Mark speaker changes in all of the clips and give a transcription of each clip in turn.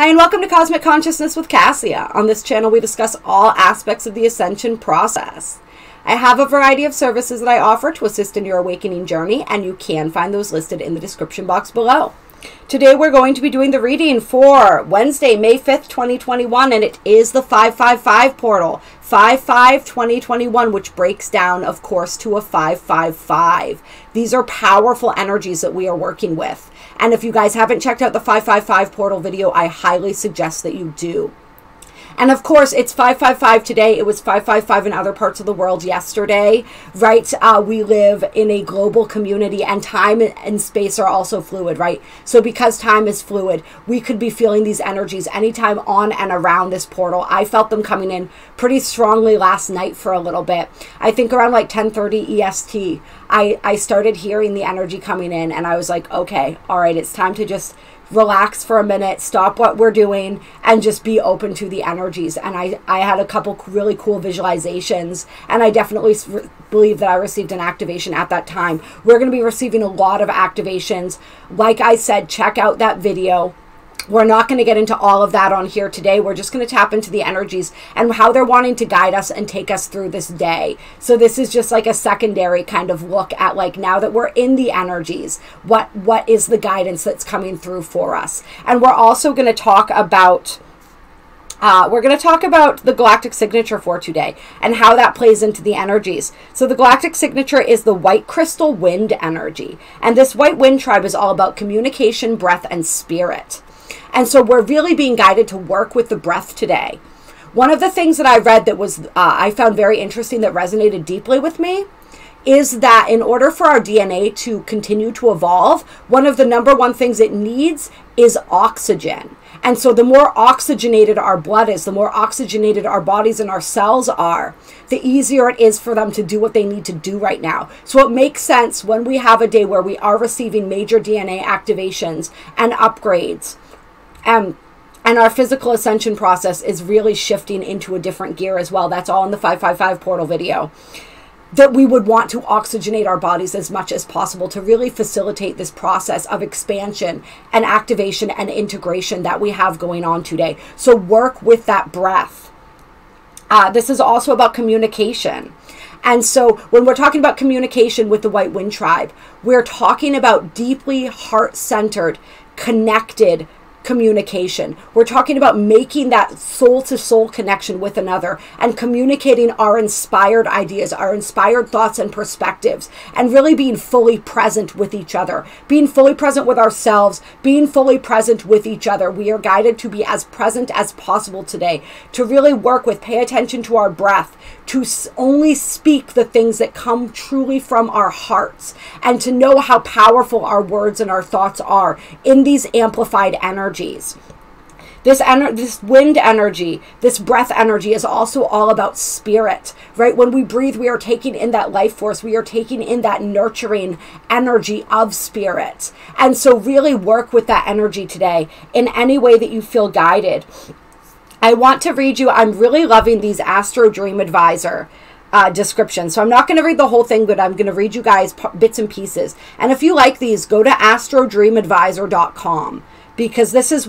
Speaker 1: Hi and welcome to Cosmic Consciousness with Kassia. On this channel we discuss all aspects of the Ascension process. I have a variety of services that I offer to assist in your awakening journey, and you can find those listed in the description box below. Today we're going to be doing the reading for Wednesday, May 5th, 2021, and it is the 555 portal, 5/5/2021, which breaks down, of course, to a 555. These are powerful energies that we are working with. And if you guys haven't checked out the 555 portal video, I highly suggest that you do. And of course, it's 555 today. It was 555 in other parts of the world yesterday, right? We live in a global community, and time and space are also fluid, right? So because time is fluid, we could be feeling these energies anytime on and around this portal. I felt them coming in pretty strongly last night for a little bit. I think around like 10:30 EST, I started hearing the energy coming in, and I was like, okay, all right, it's time to just relax for a minute, stop what we're doing, and just be open to the energies. And I had a couple really cool visualizations, and I definitely believe that I received an activation at that time. We're going to be receiving a lot of activations. Like I said, check out that video. We're not going to get into all of that on here today. We're just going to tap into the energies and how they're wanting to guide us and take us through this day. So this is just like a secondary kind of look at, like, now that we're in the energies, what is the guidance that's coming through for us. And we're also going to talk about the galactic signature for today and how that plays into the energies. So the galactic signature is the white crystal wind energy. And this white wind tribe is all about communication, breath, and spirit. And so we're really being guided to work with the breath today. One of the things that I read that was I found very interesting, that resonated deeply with me, is that in order for our DNA to continue to evolve, one of the #1 things it needs is oxygen. And so the more oxygenated our blood is, the more oxygenated our bodies and our cells are, the easier it is for them to do what they need to do right now. So it makes sense when we have a day where we are receiving major DNA activations and upgrades, and our physical ascension process is really shifting into a different gear as well. That's all in the 555 portal video. That we would want to oxygenate our bodies as much as possible to really facilitate this process of expansion and activation and integration that we have going on today. So work with that breath. This is also about communication. And so when we're talking about communication with the White Wind Tribe, we're talking about deeply heart-centered, connected communication. We're talking about making that soul-to-soul connection with another and communicating our inspired ideas, our inspired thoughts and perspectives, and really being fully present with each other, being fully present with ourselves, being fully present with each other. We are guided to be as present as possible today, to really work with, pay attention to our breath, to only speak the things that come truly from our hearts, and to know how powerful our words and our thoughts are in these amplified energies. This wind energy, this breath energy is also all about spirit, right? When we breathe, we are taking in that life force. We are taking in that nurturing energy of spirit. And so really work with that energy today in any way that you feel guided. I want to read you, I'm really loving these Astro Dream Advisor descriptions. So I'm not going to read the whole thing, but I'm going to read you guys bits and pieces. And if you like these, go to astrodreamadvisor.com. because this is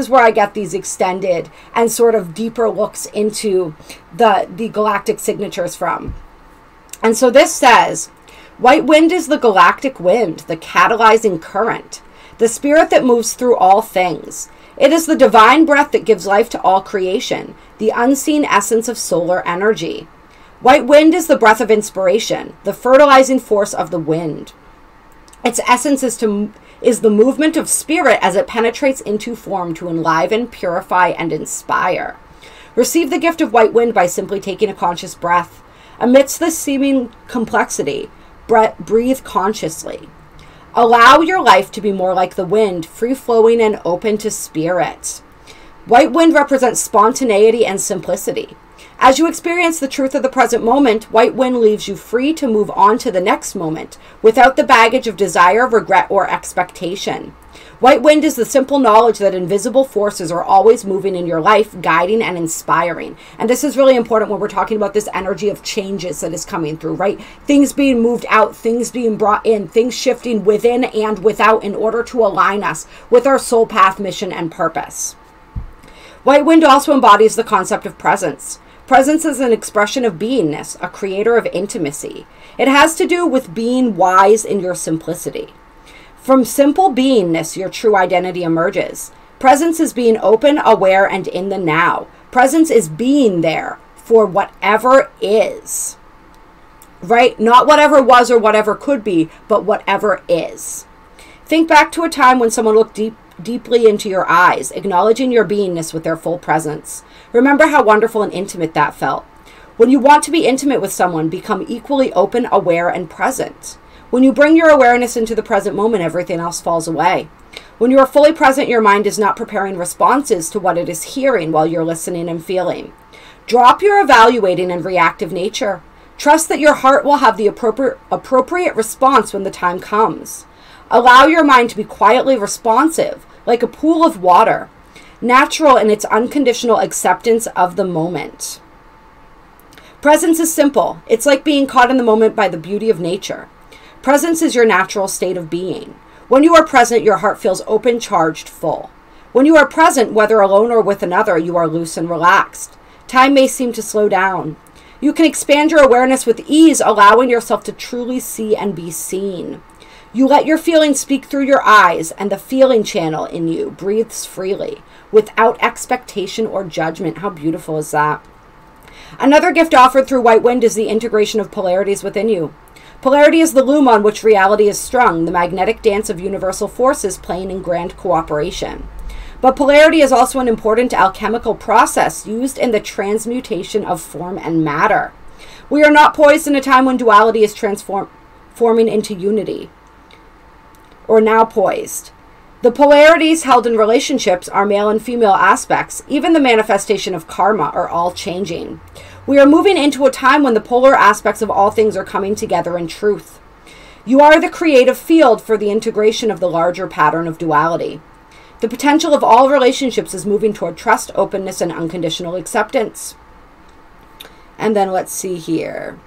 Speaker 1: where I get these extended and sort of deeper looks into the galactic signatures from. And so this says, white wind is the galactic wind, the catalyzing current, the spirit that moves through all things. It is the divine breath that gives life to all creation, the unseen essence of solar energy. White wind is the breath of inspiration, the fertilizing force of the wind. Its essence is the movement of spirit as it penetrates into form to enliven, purify, and inspire. Receive the gift of white wind by simply taking a conscious breath. Amidst this seeming complexity, breathe consciously. Allow your life to be more like the wind, free-flowing and open to spirit. White wind represents spontaneity and simplicity. As you experience the truth of the present moment, white wind leaves you free to move on to the next moment without the baggage of desire, regret, or expectation. White wind is the simple knowledge that invisible forces are always moving in your life, guiding and inspiring. And this is really important when we're talking about this energy of changes that is coming through, right? Things being moved out, things being brought in, things shifting within and without in order to align us with our soul path, mission, and purpose. White wind also embodies the concept of presence. Presence is an expression of beingness, a creator of intimacy. It has to do with being wise in your simplicity. From simple beingness, your true identity emerges. Presence is being open, aware, and in the now. Presence is being there for whatever is. Right? Not whatever was or whatever could be, but whatever is. Think back to a time when someone looked deeply into your eyes, acknowledging your beingness with their full presence. Remember how wonderful and intimate that felt. When you want to be intimate with someone, become equally open, aware, and present. When you bring your awareness into the present moment, everything else falls away. When you are fully present, your mind is not preparing responses to what it is hearing while you're listening and feeling. Drop your evaluating and reactive nature. Trust that your heart will have the appropriate response when the time comes. Allow your mind to be quietly responsive, like a pool of water, natural in its unconditional acceptance of the moment. Presence is simple. It's like being caught in the moment by the beauty of nature. Presence is your natural state of being. When you are present, your heart feels open, charged, full. When you are present, whether alone or with another, you are loose and relaxed. Time may seem to slow down. You can expand your awareness with ease, allowing yourself to truly see and be seen. You let your feelings speak through your eyes, and the feeling channel in you breathes freely, without expectation or judgment. How beautiful is that? Another gift offered through white wind is the integration of polarities within you. Polarity is the loom on which reality is strung, the magnetic dance of universal forces playing in grand cooperation. But polarity is also an important alchemical process used in the transmutation of form and matter. We are not poised in a time when duality is transforming into unity, or now poised. The polarities held in relationships are male and female aspects, even the manifestation of karma, are all changing. We are moving into a time when the polar aspects of all things are coming together in truth. You are the creative field for the integration of the larger pattern of duality. The potential of all relationships is moving toward trust, openness, and unconditional acceptance. And then let's see here.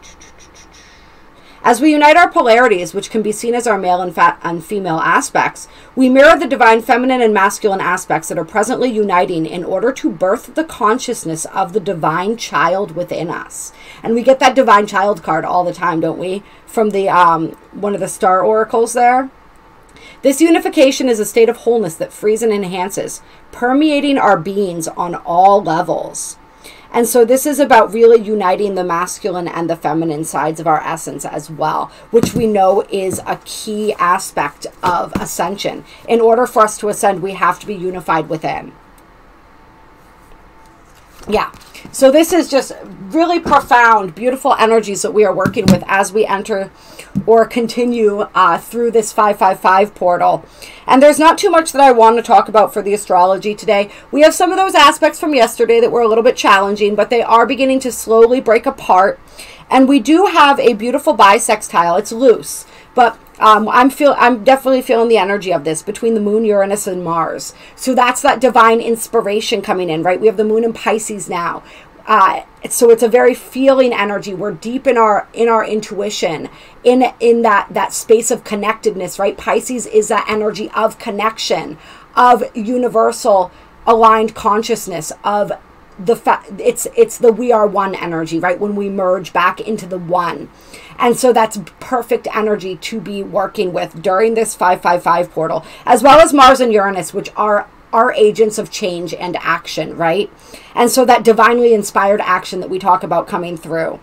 Speaker 1: As we unite our polarities, which can be seen as our male and female aspects, we mirror the divine feminine and masculine aspects that are presently uniting in order to birth the consciousness of the divine child within us. And we get that divine child card all the time, don't we? From the one of the star oracles there. This unification is a state of wholeness that frees and enhances, permeating our beings on all levels. And so this is about really uniting the masculine and the feminine sides of our essence as well, which we know is a key aspect of ascension. In order for us to ascend, we have to be unified within. Yeah. So this is just really profound, beautiful energies that we are working with as we enter or continue through this 555 portal. And there's not too much that I want to talk about for the astrology today. We have some of those aspects from yesterday that were a little bit challenging, but they are beginning to slowly break apart. And we do have a beautiful bisextile. It's loose, but I'm definitely feeling the energy of this between the moon, Uranus, and Mars. So that's that divine inspiration coming in, right? We have the moon in Pisces now. So it's a very feeling energy. We're deep in our intuition, in that space of connectedness, right? Pisces is that energy of connection, of universal aligned consciousness, of it's the we are one energy, right? When we merge back into the one. And so that's perfect energy to be working with during this 555 portal, as well as Mars and Uranus, which are agents of change and action, right? And so that divinely inspired action that we talk about coming through.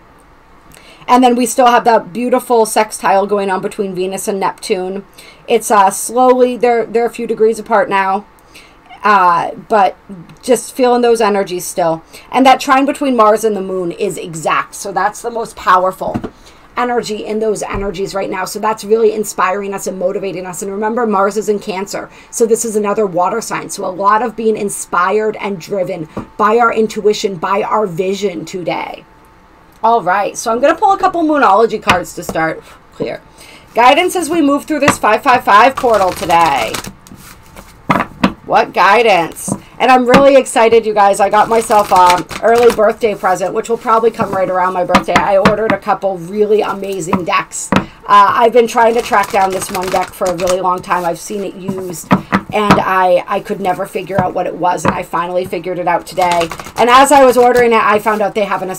Speaker 1: And then we still have that beautiful sextile going on between Venus and Neptune. It's slowly, they're a few degrees apart now. But just feeling those energies still. And that trine between Mars and the moon is exact. So that's the most powerful energy in those energies right now. So that's really inspiring us and motivating us. And remember, Mars is in Cancer. So this is another water sign. So a lot of being inspired and driven by our intuition, by our vision today. All right. So I'm going to pull a couple Moonology cards to start. Clear. Guidance as we move through this 555 portal today. What guidance? And I'm really excited, you guys. I got myself an early birthday present, which will probably come right around my birthday. I ordered a couple really amazing decks. I've been trying to track down this one deck for a really long time. I've seen it used and I could never figure out what it was, and I finally figured it out today. And as I was ordering it, I found out they have an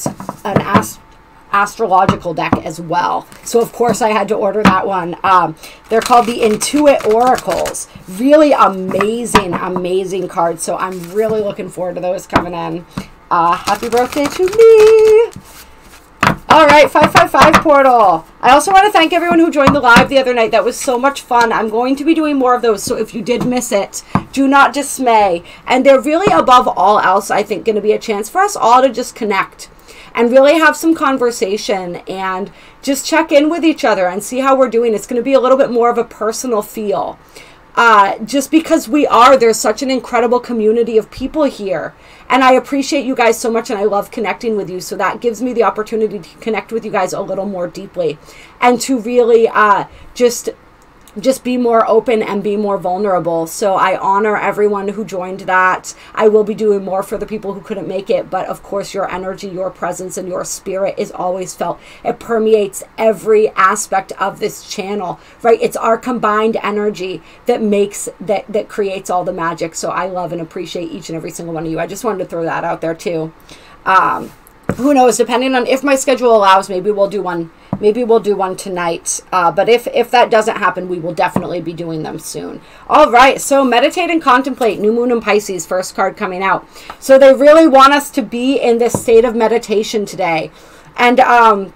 Speaker 1: astrological deck as well. So of course I had to order that one. They're called the Intuit Oracles. Really amazing, amazing cards. So I'm really looking forward to those coming in. Happy birthday to me. All right, 555 portal. I also want to thank everyone who joined the live the other night. That was so much fun. I'm going to be doing more of those, so if you did miss it, do not dismay. And they're really, above all else, I think, going to be a chance for us all to just connect and really have some conversation and just check in with each other and see how we're doing. It's going to be a little bit more of a personal feel. Just because there's such an incredible community of people here. And I appreciate you guys so much, and I love connecting with you. So that gives me the opportunity to connect with you guys a little more deeply and to really just be more open and be more vulnerable. So I honor everyone who joined that. I will be doing more for the people who couldn't make it, but of course your energy, your presence, and your spirit is always felt. It permeates every aspect of this channel, right? It's our combined energy that makes that creates all the magic. So I love and appreciate each and every single one of you. I just wanted to throw that out there too. Who knows, depending on if my schedule allows, maybe we'll do one. Maybe we'll do one tonight. But if that doesn't happen, we will definitely be doing them soon. All right, so meditate and contemplate. New moon in Pisces, first card coming out. So they really want us to be in this state of meditation today. And I'm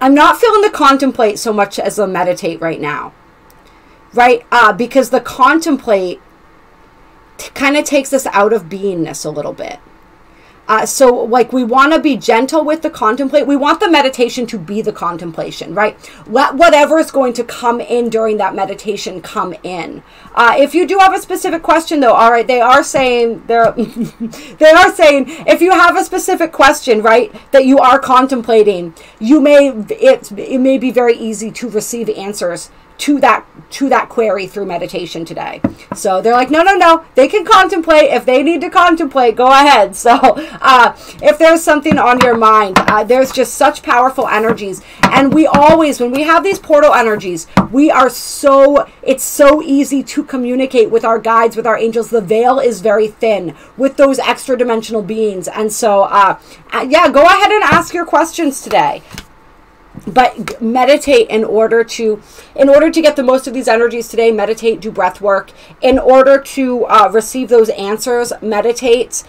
Speaker 1: not feeling the contemplate so much as the meditate right now. Right? Because the contemplate kind of takes us out of beingness a little bit. So like we want to be gentle with the contemplate. We want the meditation to be the contemplation, right? Let whatever is going to come in during that meditation come in. If you do have a specific question though, all right, they are saying if you have a specific question, right, that you are contemplating, it may be very easy to receive answers to that query through meditation today. So they're like, no, they can contemplate. If they need to contemplate, go ahead. So if there's something on your mind, there's just such powerful energies. And we always, when we have these portal energies, it's so easy to communicate with our guides, with our angels. The veil is very thin with those extra dimensional beings. And so, yeah, go ahead and ask your questions today. But meditate in order to get the most of these energies today. Meditate, do breath work. In order to receive those answers, meditate.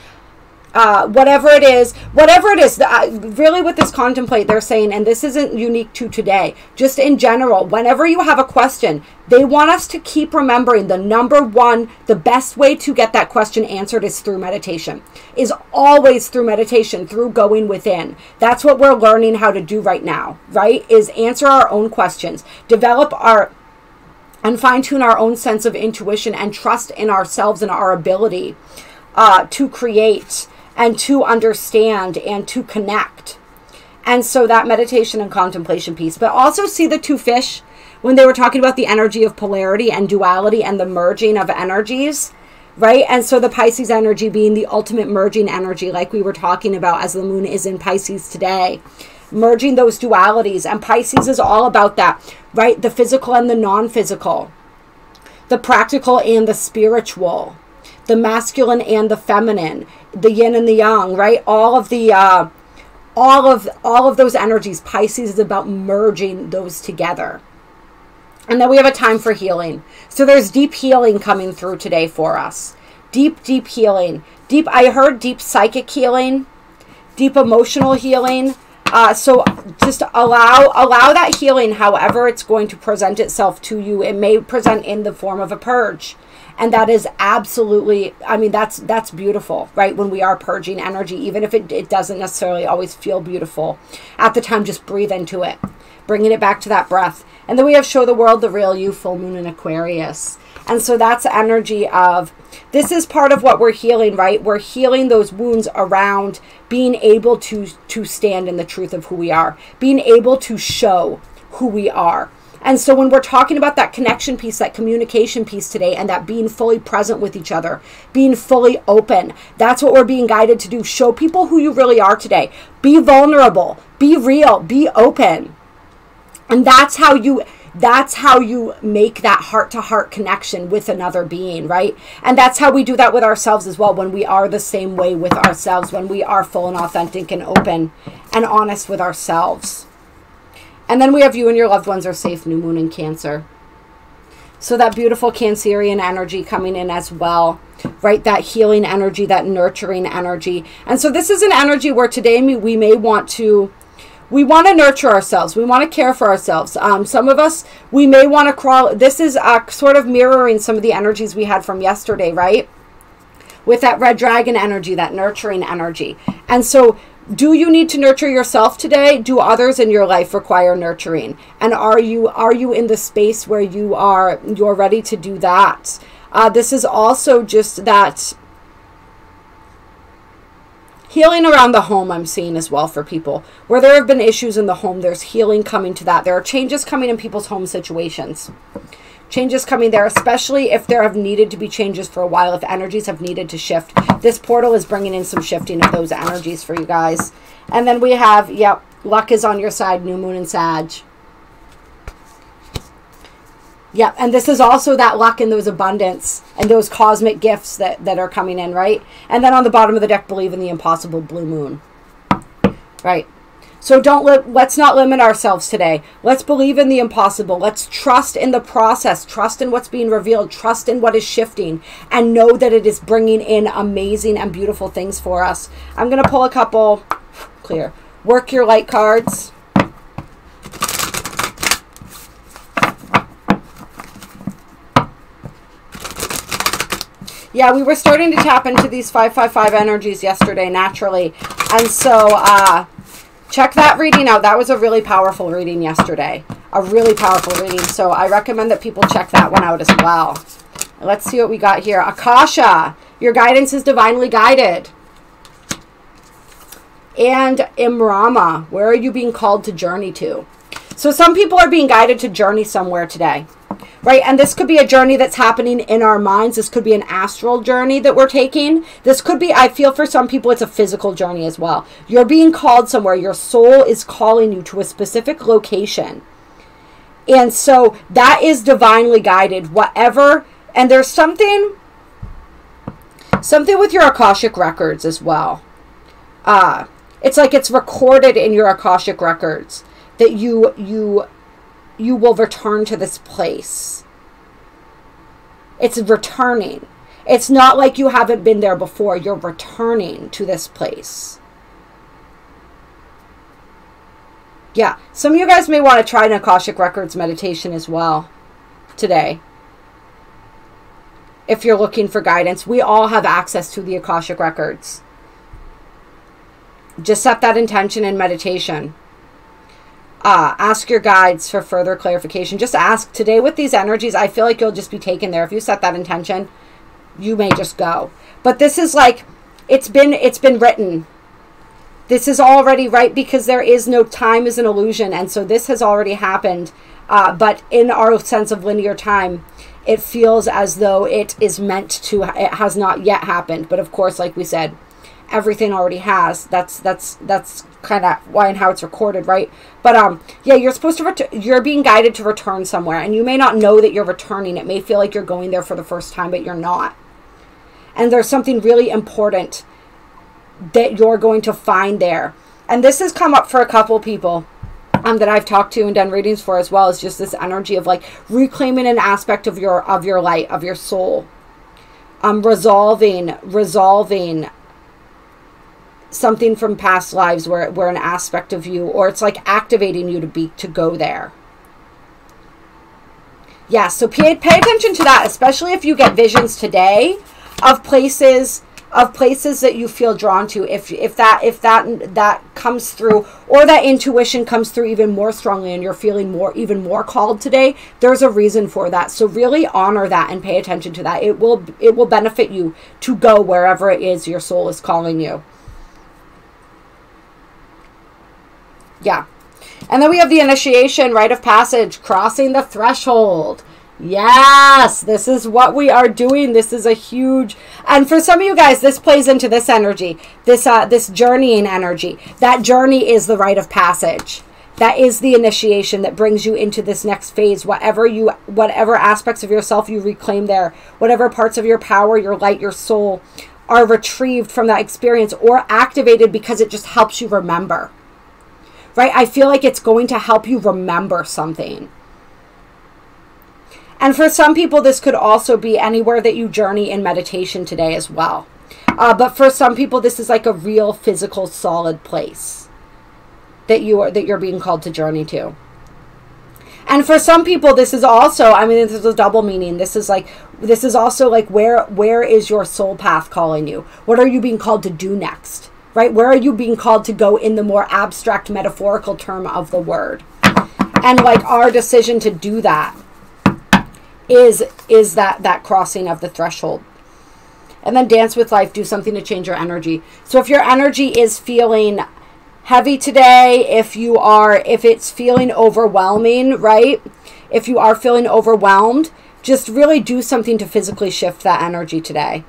Speaker 1: Whatever it is, really with this contemplate, they're saying, and this isn't unique to today, just in general, whenever you have a question, they want us to keep remembering the best way to get that question answered is through meditation, is always through meditation, through going within. That's what we're learning how to do right now, right? Is answer our own questions, develop and fine-tune our own sense of intuition and trust in ourselves and our ability to create and to understand and to connect. And so that meditation and contemplation piece. But also see the two fish when they were talking about the energy of polarity and duality and the merging of energies, right? And so the Pisces energy being the ultimate merging energy, like we were talking about as the moon is in Pisces today. Merging those dualities. And Pisces is all about that, right? The physical and the non-physical. The practical and the spiritual. The masculine and the feminine, the yin and the yang, right? All of those energies. Pisces is about merging those together. And then we have a time for healing. So there's deep healing coming through today for us. Deep healing. I heard deep psychic healing, deep emotional healing. So just allow that healing, however it's going to present itself to you. It may present in the form of a purge. And that is absolutely, I mean, that's beautiful, right? When we are purging energy, even if it doesn't necessarily always feel beautiful at the time, just breathe into it, bringing it back to that breath. And then we have show the world the real you, full moon in Aquarius. And so that's energy of, this is part of what we're healing, right? We're healing those wounds around being able to stand in the truth of who we are, being able to show who we are. And so when we're talking about that connection piece, that communication piece today, and that being fully present with each other, being fully open, that's what we're being guided to do. Show people who you really are today. Be vulnerable, be real, be open. And that's how that's how you make that heart-to-heart connection with another being, right? And that's how we do that with ourselves as well, when we are the same way with ourselves, when we are full and authentic and open and honest with ourselves. And then we have you and your loved ones are safe, new moon in Cancer. So that beautiful Cancerian energy coming in as well, right? That healing energy, that nurturing energy. And so this is an energy where today we may want to, we want to nurture ourselves. We want to care for ourselves. Some of us, we may want to crawl. This is sort of mirroring some of the energies we had from yesterday, right? With that red dragon energy, that nurturing energy. And so do you need to nurture yourself today? Do others in your life require nurturing? And are you in the space where you're ready to do that? This is also just that healing around the home I'm seeing as well for people. Where there have been issues in the home, there's healing coming to that. There are changes coming in people's home situations. Changes coming there, especially if there have needed to be changes for a while, if energies have needed to shift. This portal is bringing in some shifting of those energies for you guys. And then we have, yep, luck is on your side, new moon and Sag. Yep, and this is also that luck and those abundance and those cosmic gifts that are coming in, right? And then on the bottom of the deck, believe in the impossible, blue moon. Right. So let's not limit ourselves today. Let's believe in the impossible. Let's trust in the process. Trust in what's being revealed. Trust in what is shifting. And know that it is bringing in amazing and beautiful things for us. I'm going to pull a couple. Clear. Work your light cards. Yeah, we were starting to tap into these 555 energies yesterday naturally. And so, check that reading out. That was a really powerful reading yesterday. A really powerful reading. So I recommend that people check that one out as well. Let's see what we got here. Akasha, your guidance is divinely guided. And Imrama, where are you being called to journey to? So some people are being guided to journey somewhere today. Right, and this could be a journey that's happening in our minds. This could be an astral journey that we're taking. This could be, I feel for some people, it's a physical journey as well. You're being called somewhere. Your soul is calling you to a specific location. And so that is divinely guided, whatever. And there's something with your Akashic records as well. It's like it's recorded in your Akashic records that you will return to this place. It's returning. It's not like you haven't been there before. You're returning to this place. Yeah, some of you guys may want to try an Akashic Records meditation as well today. If you're looking for guidance, we all have access to the Akashic Records. Just set that intention in meditation. Ask your guides for further clarification. Just ask. Today with these energies, I feel like you'll just be taken there. If you set that intention, you may just go. But this is like, it's been written. This is already right, because there is no time is an illusion. And so this has already happened. But in our sense of linear time, it feels as though it is meant to, it has not yet happened. But of course, like we said, everything already has. That's kind of why and how it's recorded, right? But yeah, you're supposed to you're being guided to return somewhere, and you may not know that you're returning. It may feel like you're going there for the first time, but you're not. And there's something really important that you're going to find there. And this has come up for a couple people that I've talked to and done readings for as well, as just this energy of like reclaiming an aspect of your light, of your soul, resolving something from past lives where an aspect of you, or it's like activating you to go there. Yeah, so pay attention to that, especially if you get visions today of places that you feel drawn to. If that comes through, or that intuition comes through even more strongly, and you're feeling even more called today, there's a reason for that. So really honor that and pay attention to that. It will benefit you to go wherever it is your soul is calling you. Yeah. And then we have the initiation, rite of passage, crossing the threshold. Yes, this is what we are doing. This is a huge, and for some of you guys, this plays into this energy, this journeying energy. That journey is the rite of passage. That is the initiation that brings you into this next phase. Whatever aspects of yourself you reclaim there, whatever parts of your power, your light, your soul are retrieved from that experience or activated because it just helps you remember. Right? I feel like it's going to help you remember something. And for some people, this could also be anywhere that you journey in meditation today as well. But for some people, this is like a real physical, solid place that you're being called to journey to. And for some people, this is also, I mean, this is a double meaning. This is also like, where is your soul path calling you? What are you being called to do next? Right? Where are you being called to go in the more abstract, metaphorical term of the word? And like our decision to do that is that crossing of the threshold. And then dance with life, do something to change your energy. So if your energy is feeling heavy today, if it's feeling overwhelming, right? If you are feeling overwhelmed, just really do something to physically shift that energy today.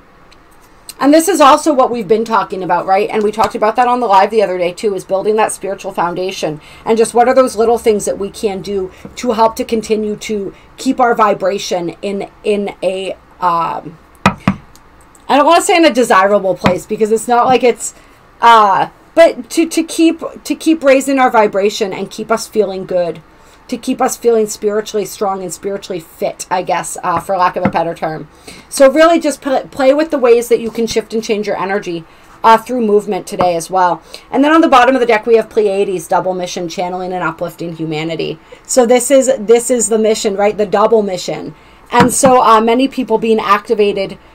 Speaker 1: And this is also what we've been talking about, right? And we talked about that on the live the other day too, is building that spiritual foundation. And just what are those little things that we can do to help to continue to keep our vibration in a, I don't want to say in a desirable place, because it's not like it's, but to keep raising our vibration and keep us feeling good, to keep us feeling spiritually strong and spiritually fit, I guess, for lack of a better term. So really just play with the ways that you can shift and change your energy through movement today as well. And then on the bottom of the deck, we have Pleiades, double mission, channeling and uplifting humanity. So this is the mission, right? The double mission. And so many people being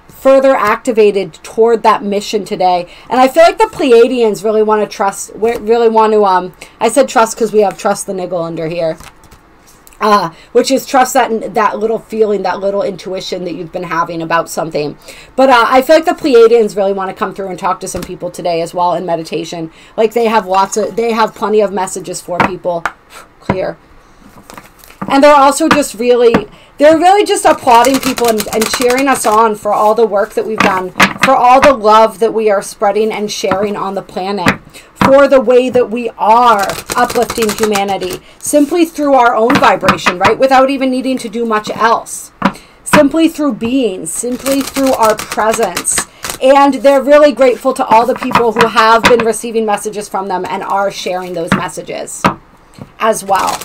Speaker 1: further activated toward that mission today. And I feel like the Pleiadians really want to trust, I said trust because we have trust the niggle under here. Which is trust that little feeling, that little intuition that you've been having about something. But I feel like the Pleiadians really want to come through and talk to some people today as well in meditation. Like they have plenty of messages for people. Clear. And they're also just they're really just applauding people and cheering us on for all the work that we've done, for all the love that we are spreading and sharing on the planet, for the way that we are uplifting humanity, simply through our own vibration, right? Without even needing to do much else. Simply through being, simply through our presence. And they're really grateful to all the people who have been receiving messages from them and are sharing those messages as well.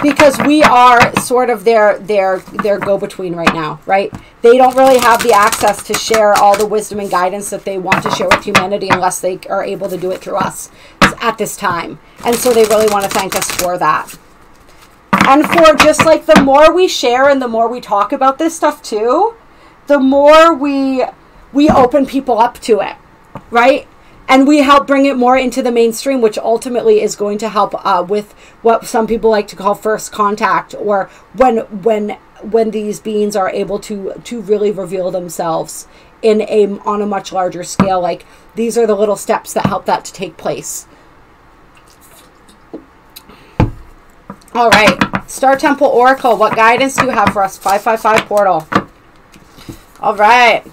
Speaker 1: Because we are sort of their go-between right now, right? They don't really have the access to share all the wisdom and guidance that they want to share with humanity unless they are able to do it through us at this time. And so they really want to thank us for that. And for just like the more we share and the more we talk about this stuff too, the more we open people up to it, right? And we help bring it more into the mainstream, which ultimately is going to help with what some people like to call first contact, or when these beings are able to really reveal themselves on a much larger scale. Like these are the little steps that help that to take place. All right, Star Temple Oracle, what guidance do you have for us? 555 portal. All right.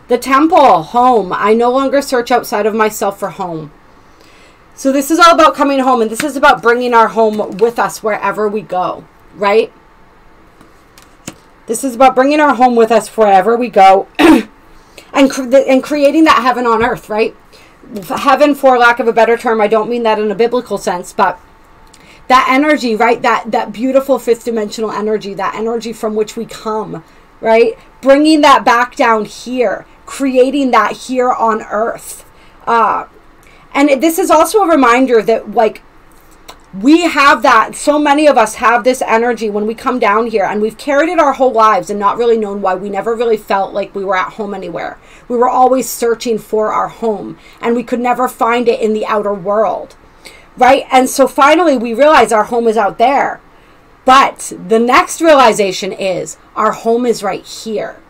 Speaker 1: The Temple, home. I no longer search outside of myself for home. So this is all about coming home, and this is about bringing our home with us wherever we go, right? This is about bringing our home with us wherever we go and creating that heaven on earth, right? Heaven, for lack of a better term, I don't mean that in a biblical sense, but that energy, right? That beautiful fifth dimensional energy, that energy from which we come, right? Bringing that back down here, creating that here on earth. And this is also a reminder that like we have that, so many of us have this energy when we come down here, and we've carried it our whole lives and not really known why. We never really felt like we were at home anywhere. We were always searching for our home, and we could never find it in the outer world, right? And so finally we realize our home is out there. But the next realization is our home is right here.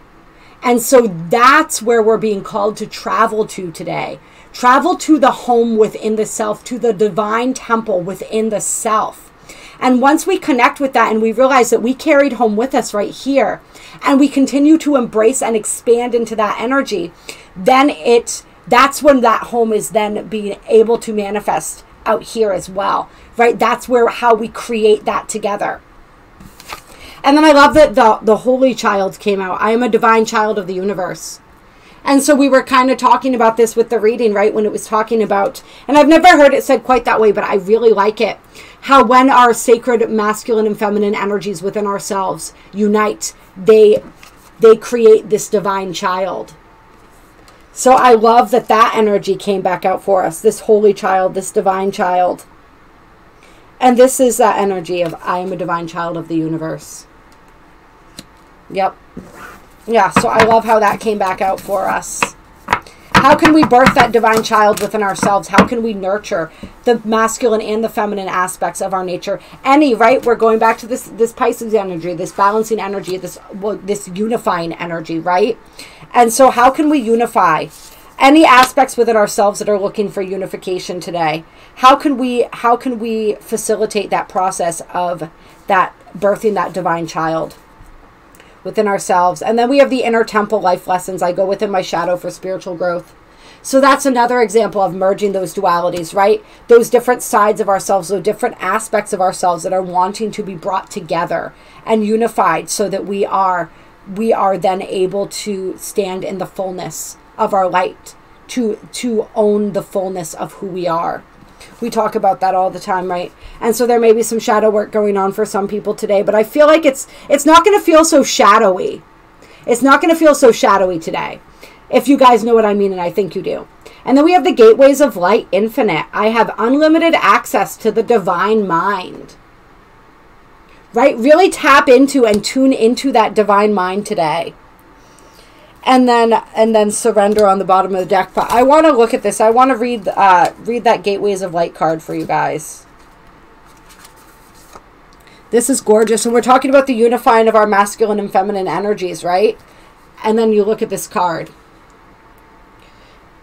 Speaker 1: And so that's where we're being called to travel to today. Travel to the home within the self, to the divine temple within the self. And once we connect with that and we realize that we carried home with us right here, and we continue to embrace and expand into that energy, then that's when that home is then being able to manifest out here as well, right? That's how we create that together. And then I love that the Holy Child came out. I am a divine child of the universe. And so we were kind of talking about this with the reading, right? When it was talking about, and I've never heard it said quite that way, but I really like it. How when our sacred masculine and feminine energies within ourselves unite, they create this divine child. So I love that that energy came back out for us. This holy child, this divine child. And this is that energy of I am a divine child of the universe. Yep. Yeah, so I love how that came back out for us. How can we birth that divine child within ourselves? How can we nurture the masculine and the feminine aspects of our nature? Right? We're going back to this Pisces energy, this balancing energy, this unifying energy, right? And so how can we unify any aspects within ourselves that are looking for unification today? How can we facilitate that process of that birthing that divine child within ourselves? And then we have the inner temple life lessons. I go within my shadow for spiritual growth. So that's another example of merging those dualities, right? Those different sides of ourselves, those different aspects of ourselves that are wanting to be brought together and unified so that we are then able to stand in the fullness of our light, to own the fullness of who we are. We talk about that all the time, right? And so there may be some shadow work going on for some people today, but I feel like it's not going to feel so shadowy. It's not going to feel so shadowy today, if you guys know what I mean, and I think you do. And then we have the gateways of light infinite. I have unlimited access to the divine mind, right? Really tap into and tune into that divine mind today. And then surrender on the bottom of the deck. But I want to look at this. I want to read that Gateways of Light card for you guys. This is gorgeous. And we're talking about the unifying of our masculine and feminine energies, right? And then you look at this card.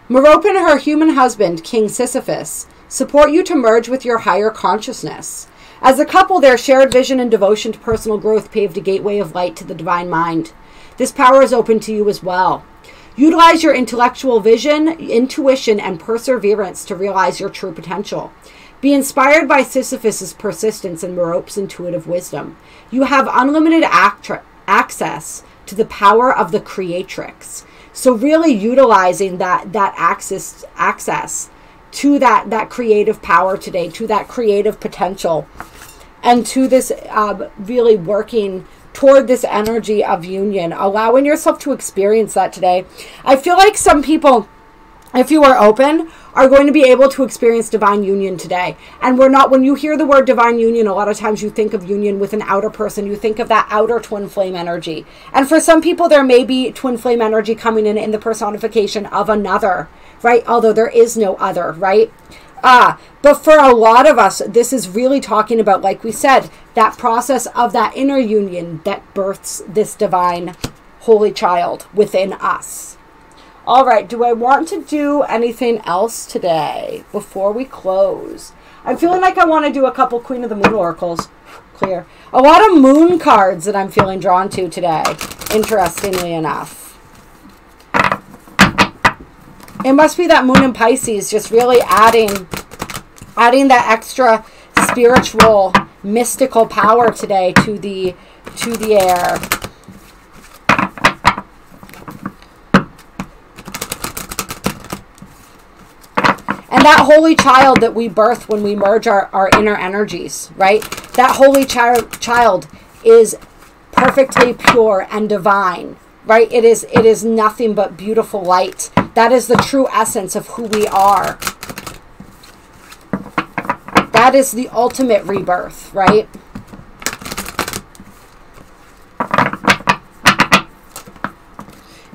Speaker 1: Merope and her human husband, King Sisyphus, support you to merge with your higher consciousness. As a couple, their shared vision and devotion to personal growth paved a gateway of light to the divine mind. This power is open to you as well. Utilize your intellectual vision, intuition, and perseverance to realize your true potential. Be inspired by Sisyphus's persistence and Merope's intuitive wisdom. You have unlimited access to the power of the creatrix. So really utilizing that access to that creative power today, to that creative potential, and to this really working toward this energy of union, allowing yourself to experience that today. I feel like some people, if you are open, are going to be able to experience divine union today. And when you hear the word divine union, a lot of times you think of union with an outer person. You think of that outer twin flame energy. And for some people, there may be twin flame energy coming in the personification of another, right? Although there is no other, right? But for a lot of us, this is really talking about, like we said, that process of that inner union that births this divine holy child within us. All right, do I want to do anything else today before we close? I'm feeling like I want to do a couple Queen of the Moon oracles. Clear. A lot of moon cards that I'm feeling drawn to today, interestingly enough. It must be that moon in Pisces just really adding that extra spiritual, mystical power today to the air. And that holy child that we birth when we merge our inner energies, right? That holy child is perfectly pure and divine, right? It is nothing but beautiful light. That is the true essence of who we are. That is the ultimate rebirth, right?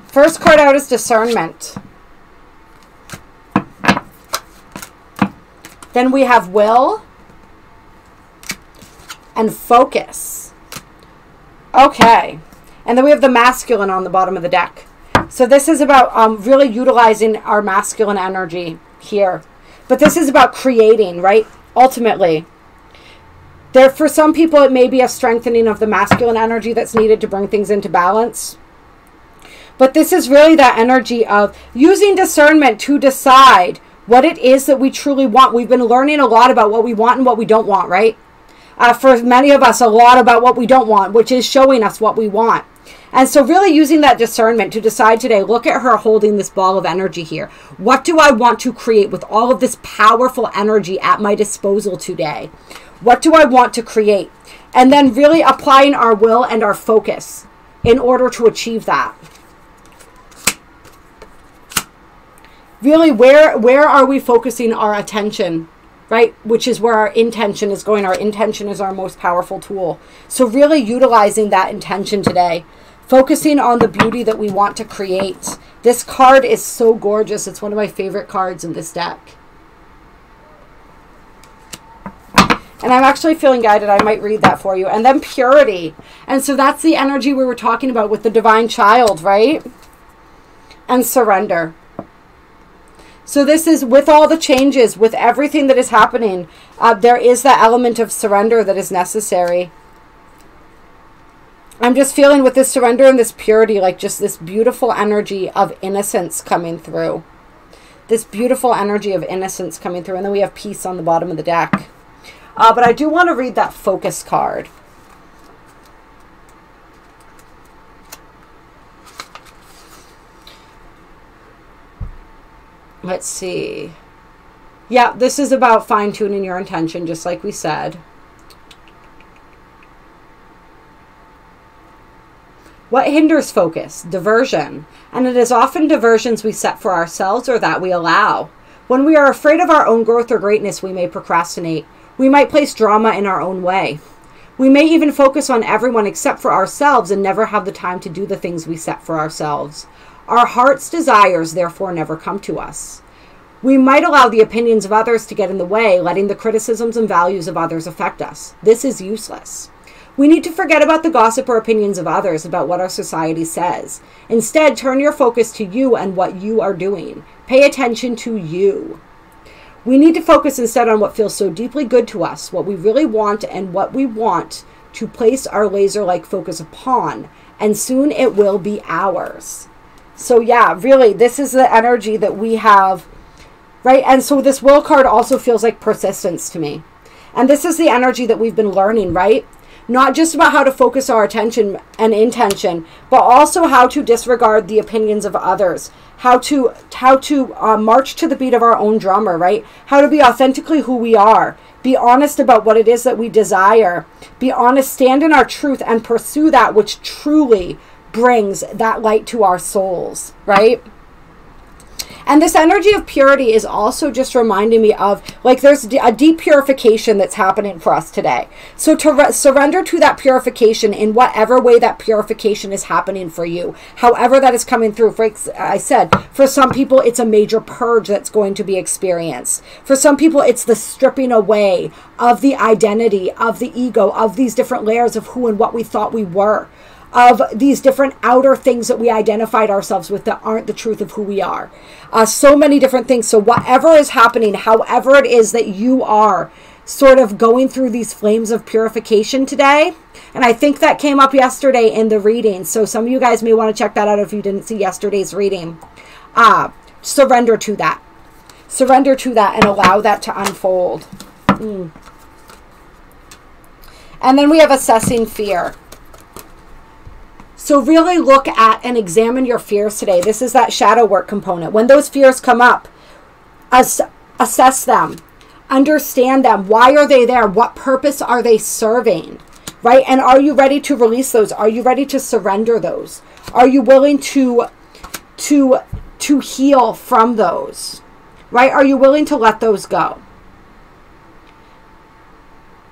Speaker 1: First card out is discernment. Then we have will and focus. Okay. And then we have the masculine on the bottom of the deck. So this is about really utilizing our masculine energy here. But this is about creating, right? Ultimately. For some people, it may be a strengthening of the masculine energy that's needed to bring things into balance. But this is really that energy of using discernment to decide what it is that we truly want. We've been learning a lot about what we want and what we don't want, right? For many of us, a lot about what we don't want, which is showing us what we want. And so really using that discernment to decide today, look at her holding this ball of energy here. What do I want to create with all of this powerful energy at my disposal today? What do I want to create? And then really applying our will and our focus in order to achieve that. Really, where are we focusing our attention, right? Which is where our intention is going. Our intention is our most powerful tool. So really utilizing that intention today. Focusing on the beauty that we want to create. This card is so gorgeous. It's one of my favorite cards in this deck. And I'm actually feeling guided. I might read that for you. And then purity. And so that's the energy we were talking about with the divine child, right? And surrender. So this is with all the changes, with everything that is happening, there is that element of surrender that is necessary. I'm just feeling with this surrender and this purity, like just this beautiful energy of innocence coming through. This beautiful energy of innocence coming through. And then we have peace on the bottom of the deck. But I do want to read that focus card. Let's see. Yeah, this is about fine-tuning your intention, just like we said. What hinders focus? Diversion. And it is often diversions we set for ourselves or that we allow. When we are afraid of our own growth or greatness, we may procrastinate. We might place drama in our own way. We may even focus on everyone except for ourselves and never have the time to do the things we set for ourselves. Our heart's desires, therefore, never come to us. We might allow the opinions of others to get in the way, letting the criticisms and values of others affect us. This is useless. We need to forget about the gossip or opinions of others about what our society says. Instead, turn your focus to you and what you are doing. Pay attention to you. We need to focus instead on what feels so deeply good to us, what we really want, and what we want to place our laser-like focus upon, and soon it will be ours. So yeah, really, this is the energy that we have, right? And so this will card also feels like persistence to me. And this is the energy that we've been learning, right? Not just about how to focus our attention and intention, but also how to disregard the opinions of others, how to march to the beat of our own drummer, right? How to be authentically who we are, be honest about what it is that we desire, be honest, stand in our truth, and pursue that which truly brings that light to our souls, right? And this energy of purity is also just reminding me of, like, there's a deep purification that's happening for us today. So to surrender to that purification in whatever way that purification is happening for you, however that is coming through. For I said, for some people, it's a major purge that's going to be experienced. For some people, it's the stripping away of the identity, of the ego, of these different layers of who and what we thought we were, of these different outer things that we identified ourselves with that aren't the truth of who we are. So many different things. So whatever is happening, however it is that you are sort of going through these flames of purification today, and I think that came up yesterday in the reading, so some of you guys may want to check that out if you didn't see yesterday's reading. Surrender to that. Surrender to that and allow that to unfold. And then we have assessing fear. So really look at and examine your fears today. This is that shadow work component. When those fears come up, assess them. Understand them. Why are they there? What purpose are they serving? Right? And are you ready to release those? Are you ready to surrender those? Are you willing to heal from those? Right? Are you willing to let those go?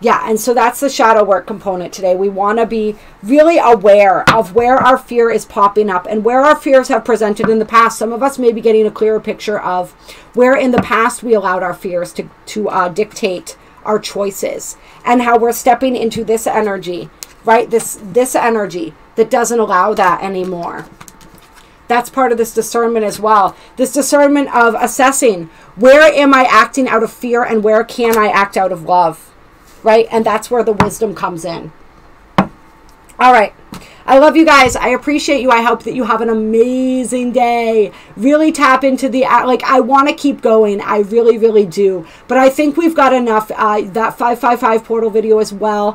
Speaker 1: Yeah, and so that's the shadow work component today. We want to be really aware of where our fear is popping up and where our fears have presented in the past. Some of us may be getting a clearer picture of where in the past we allowed our fears to dictate our choices, and how we're stepping into this energy, right? This energy that doesn't allow that anymore. That's part of this discernment as well. This discernment of assessing, where am I acting out of fear and where can I act out of love? Right? And that's where the wisdom comes in. All right. I love you guys. I appreciate you. I hope that you have an amazing day. Really tap into the, like, I want to keep going. I really, really do. But I think we've got enough. That 555 portal video as well.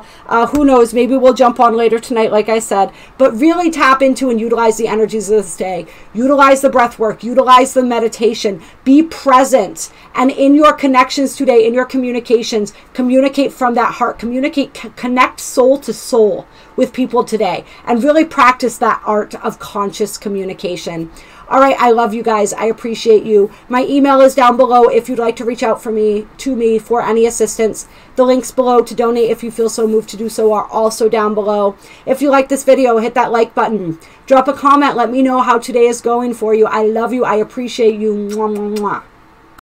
Speaker 1: Who knows? Maybe we'll jump on later tonight, like I said. But really tap into and utilize the energies of this day. Utilize the breath work. Utilize the meditation. Be present. And in your connections today, in your communications, communicate from that heart. Communicate, connect soul to soul with people today, and really practice that art of conscious communication. All right, I love you guys. I appreciate you. My email is down below if you'd like to reach out to me for any assistance. The links below to donate if you feel so moved to do so are also down below. If you like this video, hit that like button. Drop a comment. Let me know how today is going for you. I love you. I appreciate you. Mwah, mwah, mwah.